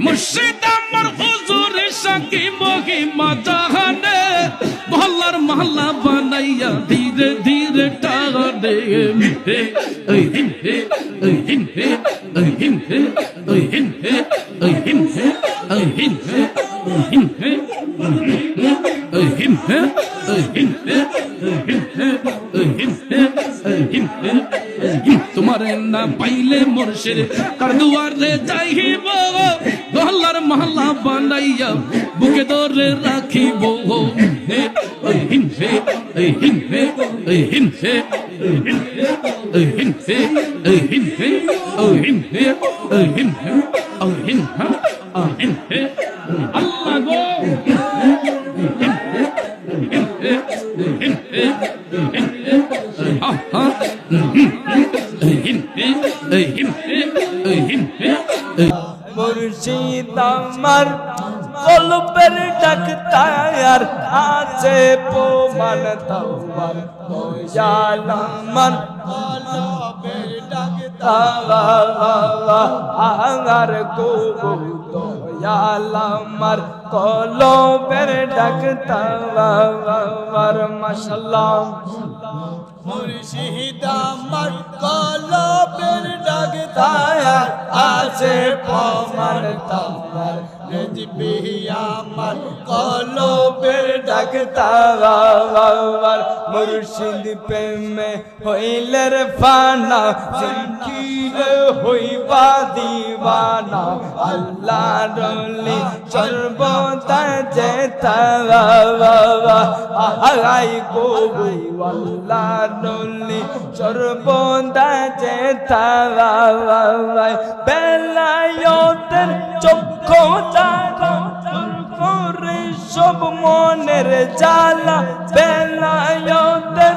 মুর্শিদ আমার হুজুর সাকি মহিমা জাহানে মহল্লার মহল্লা বানাইয়া ধীরে ধীরে টানে ওই হিন হে ওই হিন হে ওই হিন হে ওই হিন হে ওই হিন হে ওই হিন হে ওই হিন হে ওই হিন হে ওই হিন হে ওই হিন হে ওই হিন হে তোমার না পাইলে মুর্শিদ কার দুয়ারে যাইব মহল্লার মহল্লা বানাইয়া বুকে ধরে রাখিব ওই হিন হে ওই হিন হে ওই হিন হে ওই হিন হে ওই হিন হে ওই হিন হে ওই হিন হে ওই হিন হে ওই হিন হে আল্লাহ গো মুর্শিদ আমার কলবের ডাক্তার আছে প্রমাণ তোমার দয়াল আমার কলবের ডাক্তার গো দয়াল আমার কলবের ডাক্তার মাশাআল্লাহ মুর্শিদ আমার কলবের ডাক্তার আছে প্রমাণ তোমার রেজবি আমার কলবের ডাক্তার মুর্শিদ প্রেমে হইলে রে ফানা জিকিরে হইবা দিবানা আল্লাহ রলি সর্বদা যেতা আহাই গো আল্লাহ রলি সর্বদা যেতা বেলায়তের চক্ষু জাগো করে সব মনের জ্বালা বেলায়তের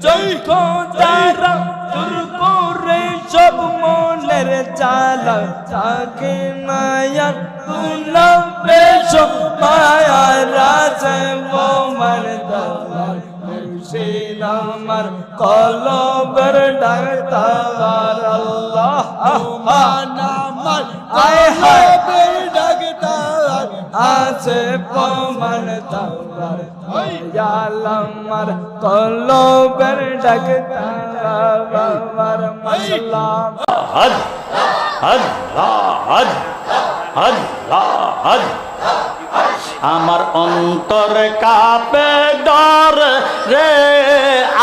চক্ষু জাগো করে সব মনের জ্বালা তাকে মায়া তুনা বেশ মায়া রাজে মোমর দলাল মুর্শিদ আমার কলবের ডাক্তার আল্লাহ আমার আয় হায় ডাক্তার আছে প্রমাণ তোমার দয়াল আমার কলবের ডাক্তার মাশাআল্লাহ হদ হদ হদ হদ আমার অন্তর কাঁপে ডর রে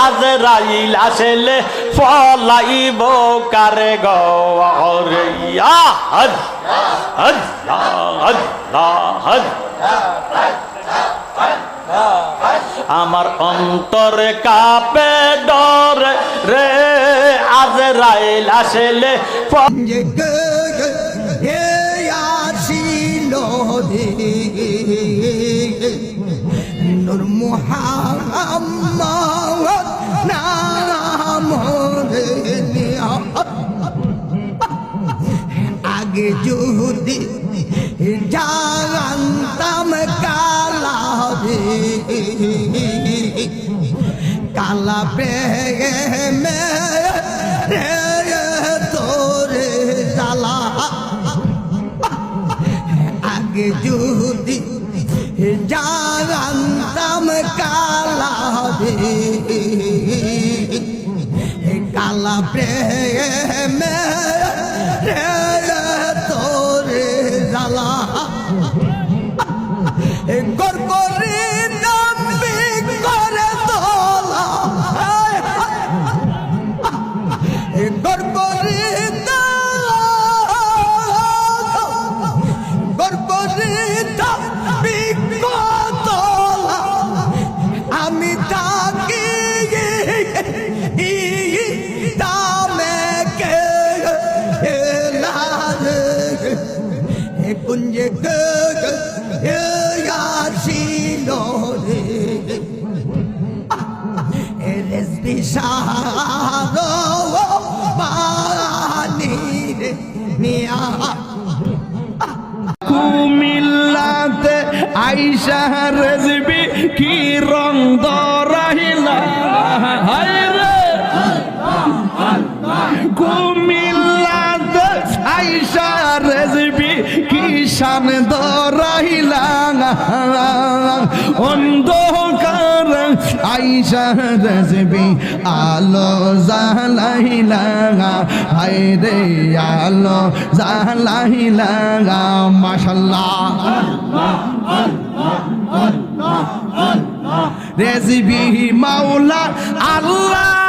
আজরাইল আসলে ফলাইব কারে গরে ইয়া হদ হদ হদ হদ আমার অন্তর কাঁপে ডর রে আজরাইল আসলে নূর মুহাম্মদ নাম আগে যদি জানতাম কালা কালা প্রেমে তোরে জ্বালা আগে যদি জানতাম কালা কালা প্রেমে তোরে জ্বালা গর করে নামবি করে তোলা গর করে আমি তাকি দামে কে কুঞ্জে ছিল রে রেসবি বানি মিয়া কুমিল্লাতে আইসা রেজবি কি রং দরাইলা হায় রে কুমিল্লাতে নিশান ধরাইলা অন্ধকার আইসা রেজবি আলো জালাইলা হায়রে আলো জালাইলা মাশাআল্লাহ রেজবি মাওলা আল্লাহ